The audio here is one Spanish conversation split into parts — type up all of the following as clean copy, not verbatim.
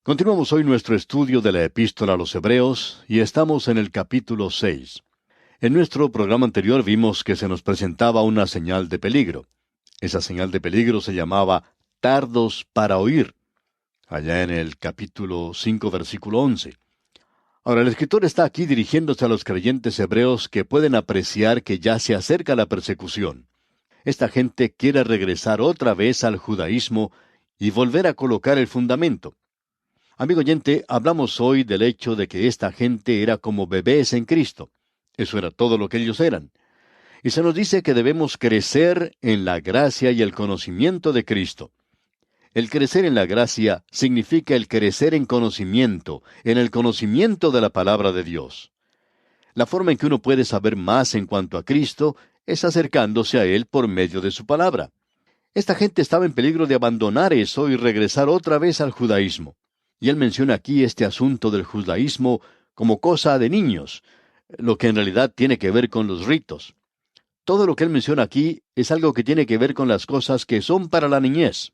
Continuamos hoy nuestro estudio de la Epístola a los Hebreos y estamos en el capítulo 6. En nuestro programa anterior vimos que se nos presentaba una señal de peligro. Esa señal de peligro se llamaba tardos para oír, allá en el capítulo 5, versículo 11. Ahora, el escritor está aquí dirigiéndose a los creyentes hebreos que pueden apreciar que ya se acerca la persecución. Esta gente quiere regresar otra vez al judaísmo y volver a colocar el fundamento. Amigo oyente, hablamos hoy del hecho de que esta gente era como bebés en Cristo. Eso era todo lo que ellos eran. Y se nos dice que debemos crecer en la gracia y el conocimiento de Cristo. El crecer en la gracia significa el crecer en el conocimiento de la palabra de Dios. La forma en que uno puede saber más en cuanto a Cristo es acercándose a Él por medio de su palabra. Esta gente estaba en peligro de abandonar eso y regresar otra vez al judaísmo. Y él menciona aquí este asunto del judaísmo como cosa de niños, lo que en realidad tiene que ver con los ritos. Todo lo que él menciona aquí es algo que tiene que ver con las cosas que son para la niñez.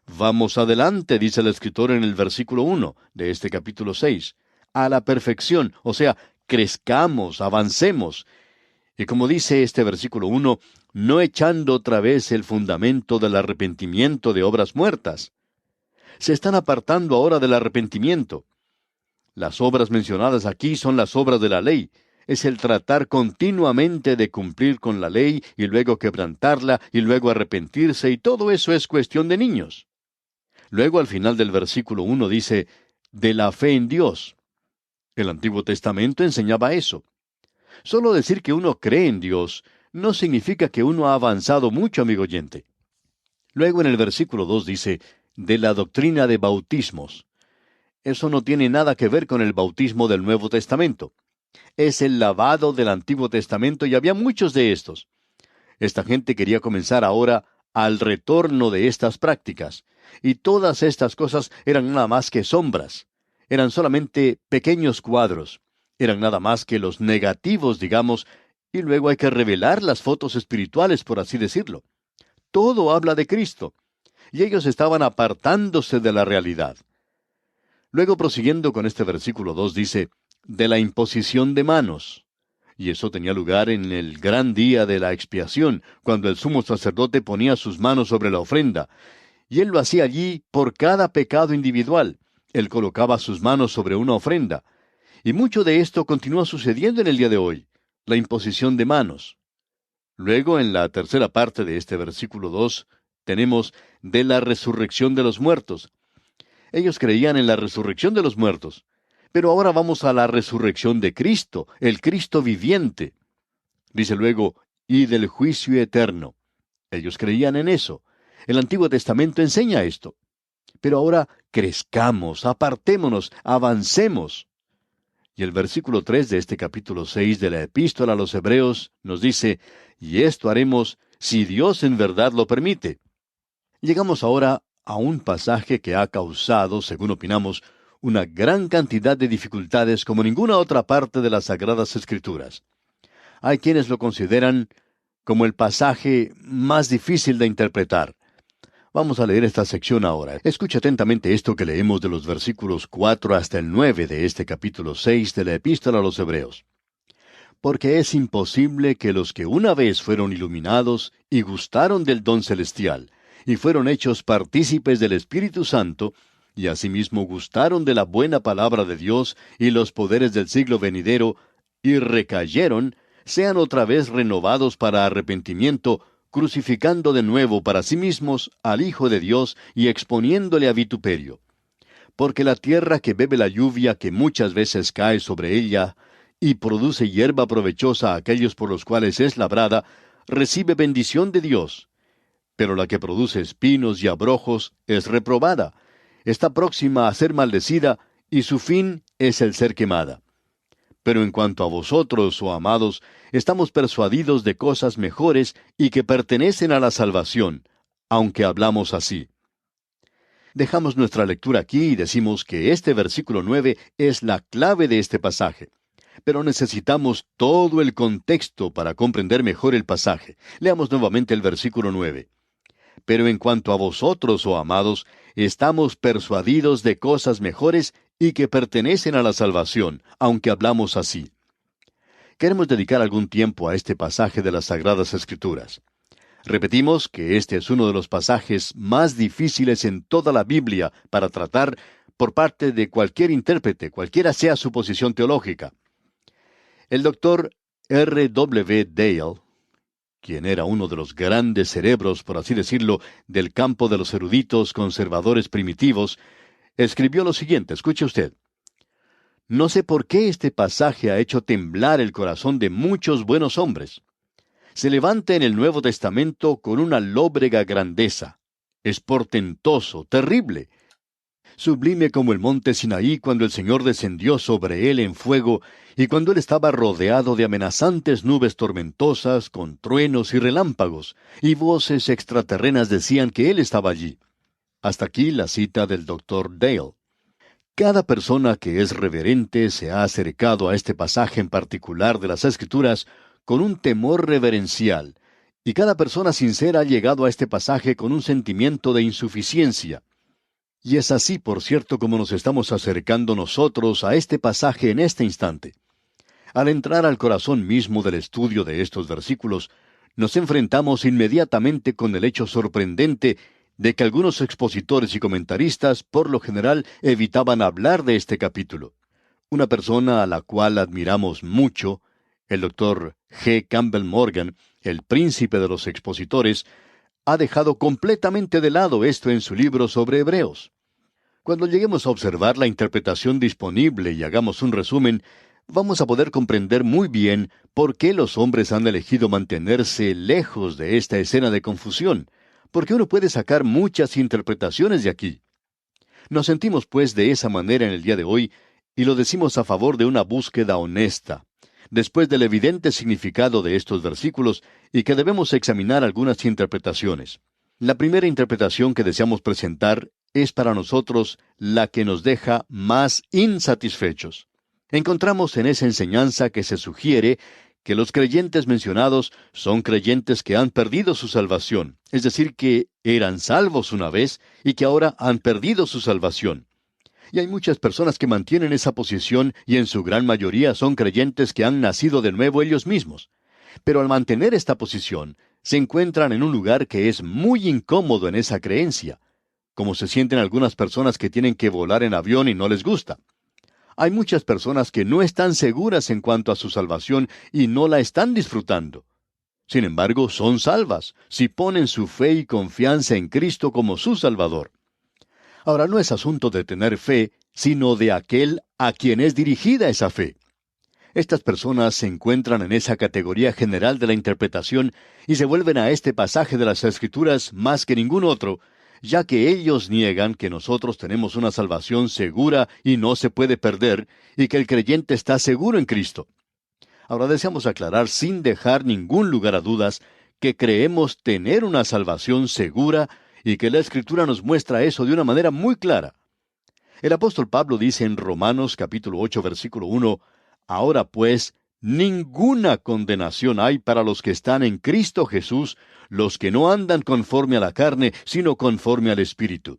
Vamos adelante, dice el escritor en el versículo 1 de este capítulo 6, a la perfección, o sea, crezcamos, avancemos. Y como dice este versículo 1, no echando otra vez el fundamento del arrepentimiento de obras muertas. Se están apartando ahora del arrepentimiento. Las obras mencionadas aquí son las obras de la ley. Es el tratar continuamente de cumplir con la ley y luego quebrantarla y luego arrepentirse, y todo eso es cuestión de niños. Luego al final del versículo 1 dice, de la fe en Dios. El Antiguo Testamento enseñaba eso. Solo decir que uno cree en Dios no significa que uno ha avanzado mucho, amigo oyente. Luego en el versículo 2 dice, de la doctrina de bautismos. Eso no tiene nada que ver con el bautismo del Nuevo Testamento. Es el lavado del Antiguo Testamento y había muchos de estos. Esta gente quería comenzar ahora al retorno de estas prácticas. Y todas estas cosas eran nada más que sombras. Eran solamente pequeños cuadros. Eran nada más que los negativos, digamos, y luego hay que revelar las fotos espirituales, por así decirlo. Todo habla de Cristo. Y ellos estaban apartándose de la realidad. Luego, prosiguiendo con este versículo 2, dice, de la imposición de manos. Y eso tenía lugar en el gran día de la expiación, cuando el sumo sacerdote ponía sus manos sobre la ofrenda. Y él lo hacía allí por cada pecado individual. Él colocaba sus manos sobre una ofrenda. Y mucho de esto continúa sucediendo en el día de hoy, la imposición de manos. Luego, en la tercera parte de este versículo 2, tenemos de la resurrección de los muertos. Ellos creían en la resurrección de los muertos. Pero ahora vamos a la resurrección de Cristo, el Cristo viviente. Dice luego, y del juicio eterno. Ellos creían en eso. El Antiguo Testamento enseña esto. Pero ahora crezcamos, apartémonos, avancemos. Y el versículo 3 de este capítulo 6 de la Epístola a los Hebreos nos dice, y esto haremos si Dios en verdad lo permite. Llegamos ahora a un pasaje que ha causado, según opinamos, una gran cantidad de dificultades como ninguna otra parte de las Sagradas Escrituras. Hay quienes lo consideran como el pasaje más difícil de interpretar. Vamos a leer esta sección ahora. Escucha atentamente esto que leemos de los versículos 4 hasta el 9 de este capítulo 6 de la Epístola a los Hebreos. Porque es imposible que los que una vez fueron iluminados y gustaron del don celestial, y fueron hechos partícipes del Espíritu Santo, y asimismo gustaron de la buena palabra de Dios y los poderes del siglo venidero, y recayeron, sean otra vez renovados para arrepentimiento, crucificando de nuevo para sí mismos al Hijo de Dios y exponiéndole a vituperio. Porque la tierra que bebe la lluvia que muchas veces cae sobre ella, y produce hierba provechosa a aquellos por los cuales es labrada, recibe bendición de Dios. Pero la que produce espinos y abrojos es reprobada, está próxima a ser maldecida, y su fin es el ser quemada. Pero en cuanto a vosotros, oh amados, estamos persuadidos de cosas mejores y que pertenecen a la salvación, aunque hablamos así. Dejamos nuestra lectura aquí y decimos que este versículo 9 es la clave de este pasaje. Pero necesitamos todo el contexto para comprender mejor el pasaje. Leamos nuevamente el versículo 9. Pero en cuanto a vosotros, oh amados, estamos persuadidos de cosas mejores y que pertenecen a la salvación, aunque hablamos así. Queremos dedicar algún tiempo a este pasaje de las Sagradas Escrituras. Repetimos que este es uno de los pasajes más difíciles en toda la Biblia para tratar por parte de cualquier intérprete, cualquiera sea su posición teológica. El doctor R. W. Dale, quien era uno de los grandes cerebros, por así decirlo, del campo de los eruditos conservadores primitivos, escribió lo siguiente, escuche usted. No sé por qué este pasaje ha hecho temblar el corazón de muchos buenos hombres. Se levanta en el Nuevo Testamento con una lóbrega grandeza. Es portentoso, terrible. Sublime como el monte Sinaí cuando el Señor descendió sobre él en fuego y cuando él estaba rodeado de amenazantes nubes tormentosas, con truenos y relámpagos, y voces extraterrenas decían que él estaba allí. Hasta aquí la cita del doctor Dale. Cada persona que es reverente se ha acercado a este pasaje en particular de las Escrituras con un temor reverencial, y cada persona sincera ha llegado a este pasaje con un sentimiento de insuficiencia. Y es así, por cierto, como nos estamos acercando nosotros a este pasaje en este instante. Al entrar al corazón mismo del estudio de estos versículos, nos enfrentamos inmediatamente con el hecho sorprendente de que algunos expositores y comentaristas, por lo general, evitaban hablar de este capítulo. Una persona a la cual admiramos mucho, el doctor G. Campbell Morgan, el príncipe de los expositores, ha dejado completamente de lado esto en su libro sobre Hebreos. Cuando lleguemos a observar la interpretación disponible y hagamos un resumen, vamos a poder comprender muy bien por qué los hombres han elegido mantenerse lejos de esta escena de confusión, porque uno puede sacar muchas interpretaciones de aquí. Nos sentimos pues de esa manera en el día de hoy, y lo decimos a favor de una búsqueda honesta, después del evidente significado de estos versículos, y que debemos examinar algunas interpretaciones. La primera interpretación que deseamos presentar es para nosotros la que nos deja más insatisfechos. Encontramos en esa enseñanza que se sugiere que los creyentes mencionados son creyentes que han perdido su salvación, es decir, que eran salvos una vez y que ahora han perdido su salvación. Y hay muchas personas que mantienen esa posición y en su gran mayoría son creyentes que han nacido de nuevo ellos mismos. Pero al mantener esta posición, se encuentran en un lugar que es muy incómodo en esa creencia, como se sienten algunas personas que tienen que volar en avión y no les gusta. Hay muchas personas que no están seguras en cuanto a su salvación y no la están disfrutando. Sin embargo, son salvas si ponen su fe y confianza en Cristo como su Salvador. Ahora, no es asunto de tener fe, sino de aquel a quien es dirigida esa fe. Estas personas se encuentran en esa categoría general de la interpretación y se vuelven a este pasaje de las Escrituras más que ningún otro, ya que ellos niegan que nosotros tenemos una salvación segura y no se puede perder, y que el creyente está seguro en Cristo. Ahora deseamos aclarar sin dejar ningún lugar a dudas que creemos tener una salvación segura y que la Escritura nos muestra eso de una manera muy clara. El apóstol Pablo dice en Romanos capítulo 8 versículo 1, Ahora pues, ninguna condenación hay para los que están en Cristo Jesús, los que no andan conforme a la carne, sino conforme al Espíritu.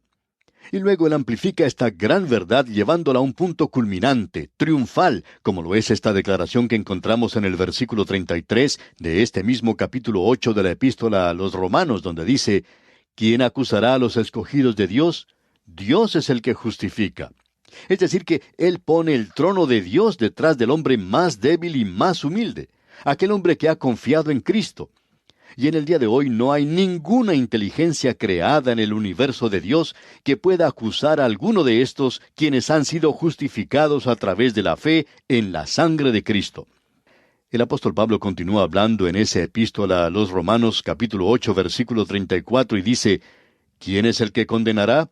Y luego él amplifica esta gran verdad llevándola a un punto culminante, triunfal, como lo es esta declaración que encontramos en el versículo 33 de este mismo capítulo 8 de la epístola a los Romanos, donde dice, ¿quién acusará a los escogidos de Dios? Dios es el que justifica. Es decir, que Él pone el trono de Dios detrás del hombre más débil y más humilde, aquel hombre que ha confiado en Cristo. Y en el día de hoy no hay ninguna inteligencia creada en el universo de Dios que pueda acusar a alguno de estos quienes han sido justificados a través de la fe en la sangre de Cristo. El apóstol Pablo continúa hablando en esa epístola a los Romanos capítulo 8 versículo 34 y dice, ¿quién es el que condenará?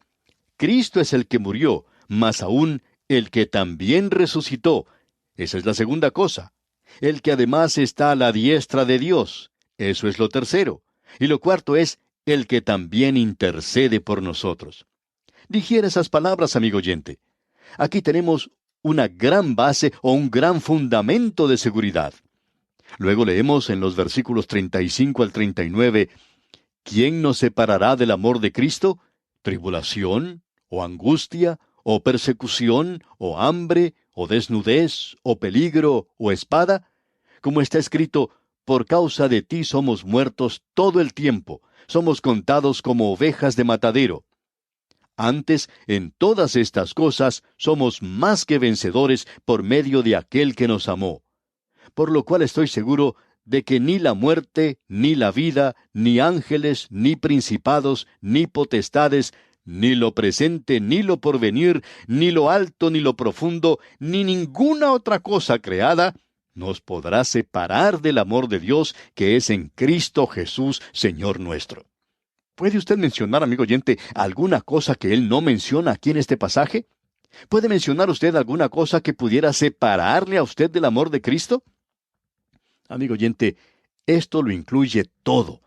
Cristo es el que murió, más aún el que también resucitó. Esa es la segunda cosa. El que además está a la diestra de Dios. Eso es lo tercero. Y lo cuarto es el que también intercede por nosotros. Digiere esas palabras, amigo oyente. Aquí tenemos una gran base o un gran fundamento de seguridad. Luego leemos en los versículos 35 al 39, ¿quién nos separará del amor de Cristo? ¿Tribulación, o angustia, o persecución, o hambre, o desnudez, o peligro, o espada? Como está escrito, por causa de ti somos muertos todo el tiempo, somos contados como ovejas de matadero. Antes, en todas estas cosas, somos más que vencedores por medio de aquel que nos amó. Por lo cual estoy seguro de que ni la muerte, ni la vida, ni ángeles, ni principados, ni potestades, ni lo presente, ni lo porvenir, ni lo alto, ni lo profundo, ni ninguna otra cosa creada, nos podrá separar del amor de Dios que es en Cristo Jesús, Señor nuestro. ¿Puede usted mencionar, amigo oyente, alguna cosa que él no menciona aquí en este pasaje? ¿Puede mencionar usted alguna cosa que pudiera separarle a usted del amor de Cristo? Amigo oyente, esto lo incluye todo.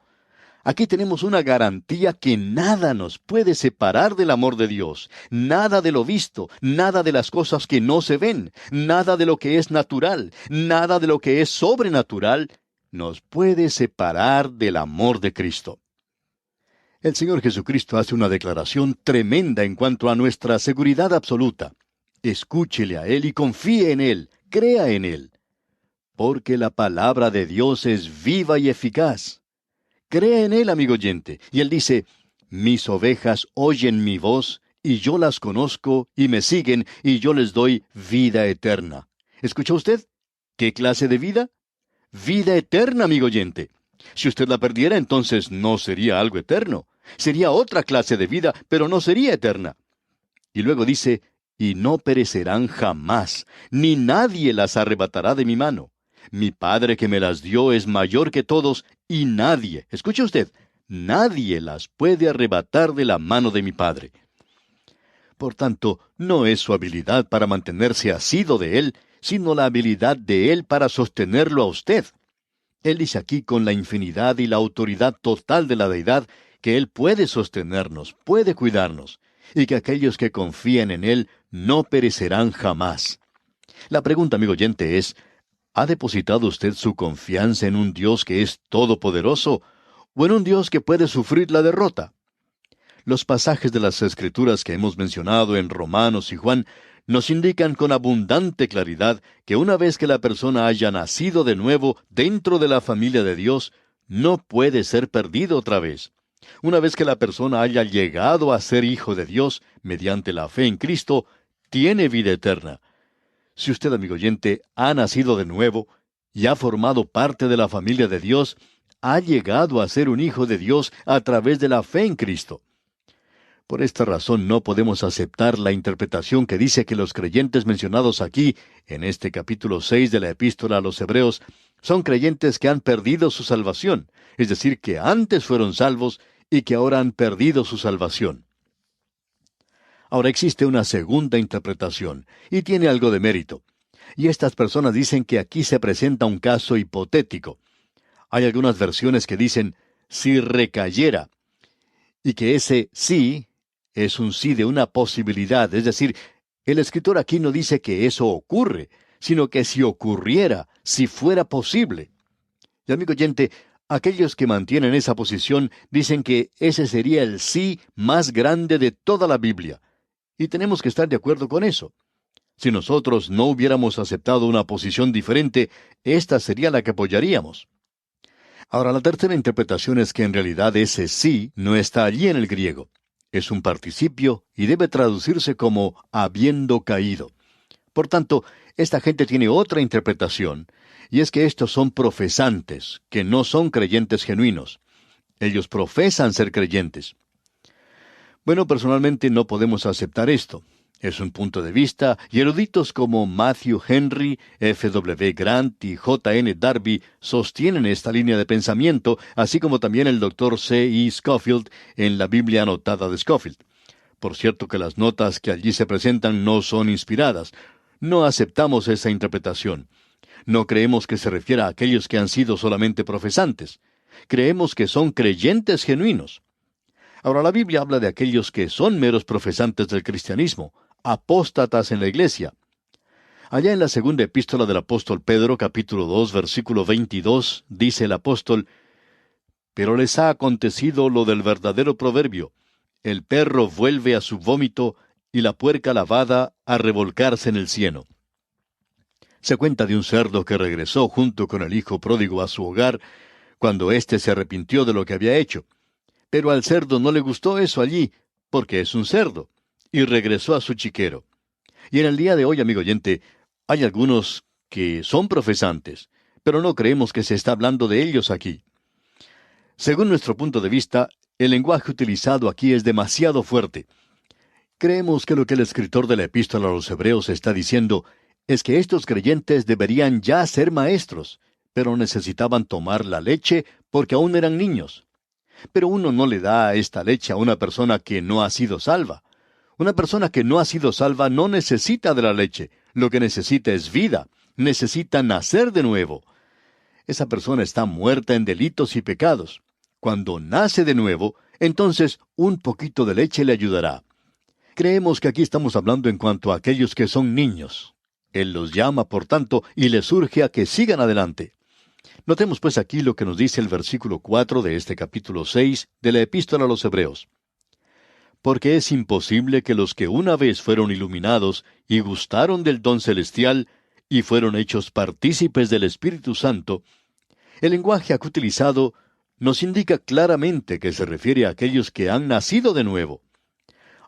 Aquí tenemos una garantía que nada nos puede separar del amor de Dios, nada de lo visto, nada de las cosas que no se ven, nada de lo que es natural, nada de lo que es sobrenatural, nos puede separar del amor de Cristo. El Señor Jesucristo hace una declaración tremenda en cuanto a nuestra seguridad absoluta. Escúchele a Él y confíe en Él, crea en Él. Porque la palabra de Dios es viva y eficaz. Crea en Él, amigo oyente. Y Él dice, mis ovejas oyen mi voz, y yo las conozco, y me siguen, y yo les doy vida eterna. ¿Escuchó usted? ¿Qué clase de vida? Vida eterna, amigo oyente. Si usted la perdiera, entonces no sería algo eterno. Sería otra clase de vida, pero no sería eterna. Y luego dice, y no perecerán jamás, ni nadie las arrebatará de mi mano. Mi Padre que me las dio es mayor que todos, y nadie, escuche usted, nadie las puede arrebatar de la mano de mi Padre. Por tanto, no es su habilidad para mantenerse asido de Él, sino la habilidad de Él para sostenerlo a usted. Él dice aquí con la infinidad y la autoridad total de la deidad que Él puede sostenernos, puede cuidarnos, y que aquellos que confían en Él no perecerán jamás. La pregunta, amigo oyente, es, ¿ha depositado usted su confianza en un Dios que es todopoderoso o en un Dios que puede sufrir la derrota? Los pasajes de las Escrituras que hemos mencionado en Romanos y Juan nos indican con abundante claridad que una vez que la persona haya nacido de nuevo dentro de la familia de Dios, no puede ser perdido otra vez. Una vez que la persona haya llegado a ser hijo de Dios mediante la fe en Cristo, tiene vida eterna. Si usted, amigo oyente, ha nacido de nuevo y ha formado parte de la familia de Dios, ha llegado a ser un hijo de Dios a través de la fe en Cristo. Por esta razón no podemos aceptar la interpretación que dice que los creyentes mencionados aquí, en este capítulo 6 de la Epístola a los Hebreos, son creyentes que han perdido su salvación, es decir, que antes fueron salvos y que ahora han perdido su salvación. Ahora existe una segunda interpretación, y tiene algo de mérito. Y estas personas dicen que aquí se presenta un caso hipotético. Hay algunas versiones que dicen, si recayera, y que ese sí es un sí de una posibilidad, es decir, el escritor aquí no dice que eso ocurre, sino que si ocurriera, si fuera posible. Y amigo oyente, aquellos que mantienen esa posición dicen que ese sería el sí más grande de toda la Biblia. Y tenemos que estar de acuerdo con eso. Si nosotros no hubiéramos aceptado una posición diferente, esta sería la que apoyaríamos. Ahora, la tercera interpretación es que en realidad ese sí no está allí en el griego. Es un participio y debe traducirse como habiendo caído. Por tanto, esta gente tiene otra interpretación, y es que estos son profesantes, que no son creyentes genuinos. Ellos profesan ser creyentes. Bueno, personalmente no podemos aceptar esto. Es un punto de vista, y eruditos como Matthew Henry, F. W. Grant y J. N. Darby sostienen esta línea de pensamiento, así como también el Dr. C. E. Scofield en la Biblia anotada de Scofield. Por cierto que las notas que allí se presentan no son inspiradas. No aceptamos esa interpretación. No creemos que se refiera a aquellos que han sido solamente profesantes. Creemos que son creyentes genuinos. Ahora, la Biblia habla de aquellos que son meros profesantes del cristianismo, apóstatas en la iglesia. Allá en la segunda epístola del apóstol Pedro, capítulo 2, versículo 22, dice el apóstol, pero les ha acontecido lo del verdadero proverbio: el perro vuelve a su vómito y la puerca lavada a revolcarse en el cieno. Se cuenta de un cerdo que regresó junto con el hijo pródigo a su hogar cuando éste se arrepintió de lo que había hecho. Pero al cerdo no le gustó eso allí, porque es un cerdo, y regresó a su chiquero. Y en el día de hoy, amigo oyente, hay algunos que son profesantes, pero no creemos que se está hablando de ellos aquí. Según nuestro punto de vista, el lenguaje utilizado aquí es demasiado fuerte. Creemos que lo que el escritor de la epístola a los Hebreos está diciendo es que estos creyentes deberían ya ser maestros, pero necesitaban tomar la leche porque aún eran niños. Pero uno no le da esta leche a una persona que no ha sido salva. Una persona que no ha sido salva no necesita de la leche. Lo que necesita es vida. Necesita nacer de nuevo. Esa persona está muerta en delitos y pecados. Cuando nace de nuevo, entonces un poquito de leche le ayudará. Creemos que aquí estamos hablando en cuanto a aquellos que son niños. Él los llama, por tanto, y les urge a que sigan adelante. Notemos pues aquí lo que nos dice el versículo 4 de este capítulo 6 de la epístola a los Hebreos. Porque es imposible que los que una vez fueron iluminados y gustaron del don celestial y fueron hechos partícipes del Espíritu Santo. El lenguaje aquí utilizado nos indica claramente que se refiere a aquellos que han nacido de nuevo.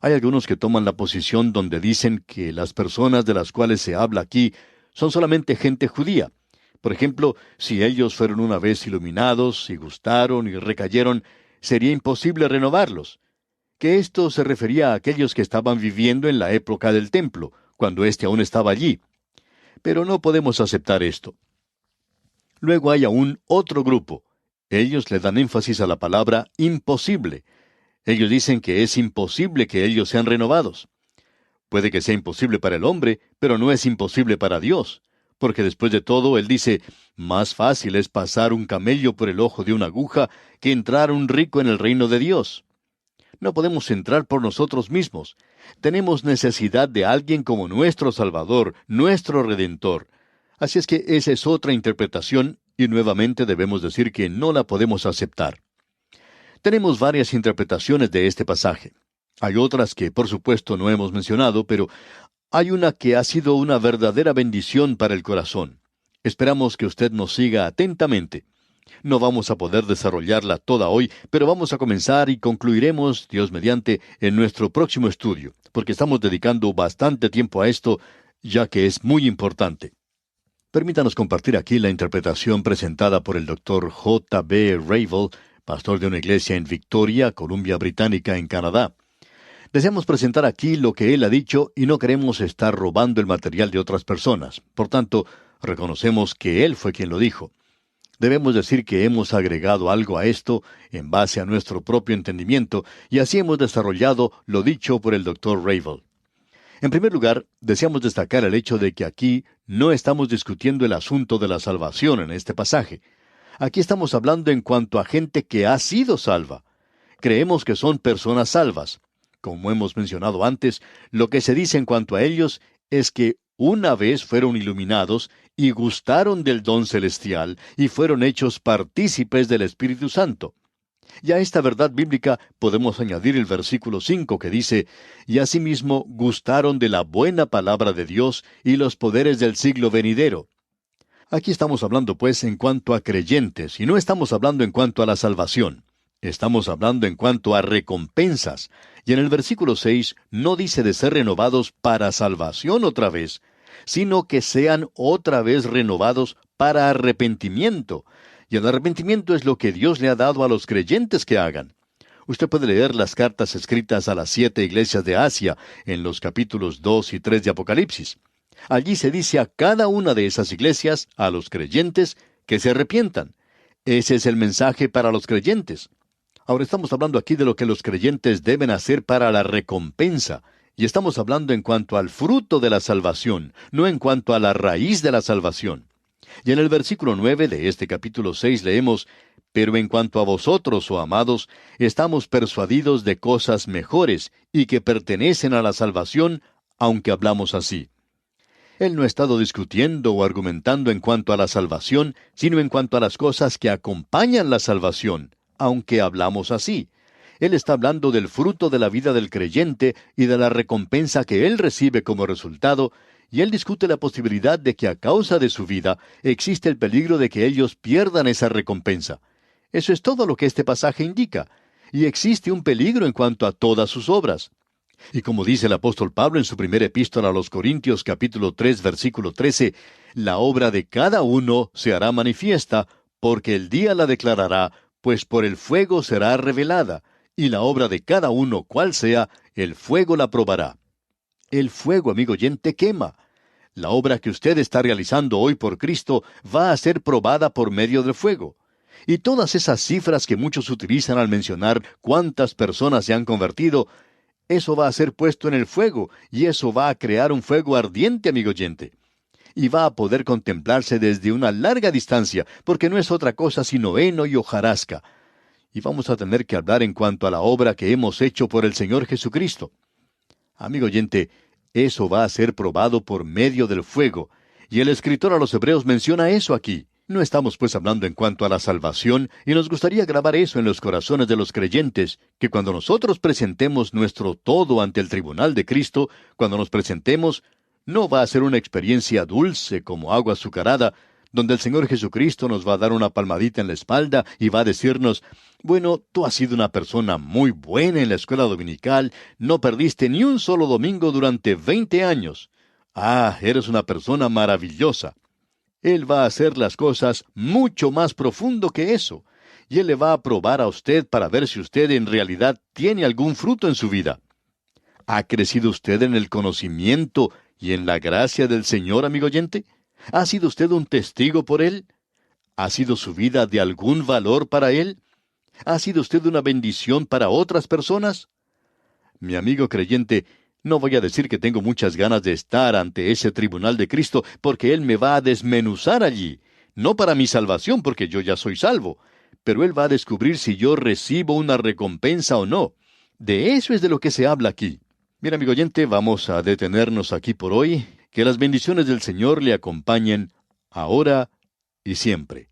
Hay algunos que toman la posición donde dicen que las personas de las cuales se habla aquí son solamente gente judía. Por ejemplo, si ellos fueron una vez iluminados y gustaron y recayeron, sería imposible renovarlos. Que esto se refería a aquellos que estaban viviendo en la época del templo, cuando éste aún estaba allí. Pero no podemos aceptar esto. Luego hay aún otro grupo. Ellos le dan énfasis a la palabra imposible. Ellos dicen que es imposible que ellos sean renovados. Puede que sea imposible para el hombre, pero no es imposible para Dios. Porque después de todo, Él dice, más fácil es pasar un camello por el ojo de una aguja que entrar un rico en el reino de Dios. No podemos entrar por nosotros mismos. Tenemos necesidad de alguien como nuestro Salvador, nuestro Redentor. Así es que esa es otra interpretación, y nuevamente debemos decir que no la podemos aceptar. Tenemos varias interpretaciones de este pasaje. Hay otras que, por supuesto, no hemos mencionado, pero hay una que ha sido una verdadera bendición para el corazón. Esperamos que usted nos siga atentamente. No vamos a poder desarrollarla toda hoy, pero vamos a comenzar y concluiremos, Dios mediante, en nuestro próximo estudio, porque estamos dedicando bastante tiempo a esto, ya que es muy importante. Permítanos compartir aquí la interpretación presentada por el Dr. J. B. Ravel, pastor de una iglesia en Victoria, Columbia Británica, en Canadá. Deseamos presentar aquí lo que él ha dicho y no queremos estar robando el material de otras personas. Por tanto, reconocemos que él fue quien lo dijo. Debemos decir que hemos agregado algo a esto en base a nuestro propio entendimiento y así hemos desarrollado lo dicho por el Dr. Ravel. En primer lugar, deseamos destacar el hecho de que aquí no estamos discutiendo el asunto de la salvación en este pasaje. Aquí estamos hablando en cuanto a gente que ha sido salva. Creemos que son personas salvas. Como hemos mencionado antes, lo que se dice en cuanto a ellos es que una vez fueron iluminados y gustaron del don celestial y fueron hechos partícipes del Espíritu Santo. Y a esta verdad bíblica podemos añadir el versículo 5 que dice, y asimismo gustaron de la buena palabra de Dios y los poderes del siglo venidero. Aquí estamos hablando pues en cuanto a creyentes y no estamos hablando en cuanto a la salvación. Estamos hablando en cuanto a recompensas. Y en el versículo 6 no dice de ser renovados para salvación otra vez, sino que sean otra vez renovados para arrepentimiento. Y el arrepentimiento es lo que Dios le ha dado a los creyentes que hagan. Usted puede leer las cartas escritas a las 7 iglesias de Asia en los capítulos 2 y 3 de Apocalipsis. Allí se dice a cada una de esas iglesias, a los creyentes, que se arrepientan. Ese es el mensaje para los creyentes. Ahora estamos hablando aquí de lo que los creyentes deben hacer para la recompensa, y estamos hablando en cuanto al fruto de la salvación, no en cuanto a la raíz de la salvación. Y en el versículo 9 de este capítulo 6 leemos, «Pero en cuanto a vosotros, oh amados, estamos persuadidos de cosas mejores y que pertenecen a la salvación, aunque hablamos así». Él no ha estado discutiendo o argumentando en cuanto a la salvación, sino en cuanto a las cosas que acompañan la salvación, aunque hablamos así. Él está hablando del fruto de la vida del creyente y de la recompensa que él recibe como resultado, y él discute la posibilidad de que a causa de su vida existe el peligro de que ellos pierdan esa recompensa. Eso es todo lo que este pasaje indica, y existe un peligro en cuanto a todas sus obras. Y como dice el apóstol Pablo en su primera epístola a los Corintios capítulo 3 versículo 13, la obra de cada uno se hará manifiesta, porque el día la declarará, pues por el fuego será revelada, y la obra de cada uno, cual sea, el fuego la probará. El fuego, amigo oyente, quema. La obra que usted está realizando hoy por Cristo va a ser probada por medio del fuego. Y todas esas cifras que muchos utilizan al mencionar cuántas personas se han convertido, eso va a ser puesto en el fuego, y eso va a crear un fuego ardiente, amigo oyente. Y va a poder contemplarse desde una larga distancia, porque no es otra cosa sino heno y hojarasca. Y vamos a tener que hablar en cuanto a la obra que hemos hecho por el Señor Jesucristo. Amigo oyente, eso va a ser probado por medio del fuego, y el escritor a los Hebreos menciona eso aquí. No estamos pues hablando en cuanto a la salvación, y nos gustaría grabar eso en los corazones de los creyentes, que cuando nosotros presentemos nuestro todo ante el tribunal de Cristo, cuando nos presentemos, no va a ser una experiencia dulce como agua azucarada, donde el Señor Jesucristo nos va a dar una palmadita en la espalda y va a decirnos, bueno, tú has sido una persona muy buena en la escuela dominical, no perdiste ni un solo domingo durante 20 años. Ah, eres una persona maravillosa. Él va a hacer las cosas mucho más profundo que eso, y Él le va a probar a usted para ver si usted en realidad tiene algún fruto en su vida. ¿Ha crecido usted en el conocimiento y en la gracia del Señor, amigo oyente? ¿Ha sido usted un testigo por Él? ¿Ha sido su vida de algún valor para Él? ¿Ha sido usted una bendición para otras personas? Mi amigo creyente, no voy a decir que tengo muchas ganas de estar ante ese tribunal de Cristo, porque Él me va a desmenuzar allí. No para mi salvación, porque yo ya soy salvo, pero Él va a descubrir si yo recibo una recompensa o no. De eso es de lo que se habla aquí. Mira, amigo oyente, vamos a detenernos aquí por hoy. Que las bendiciones del Señor le acompañen ahora y siempre.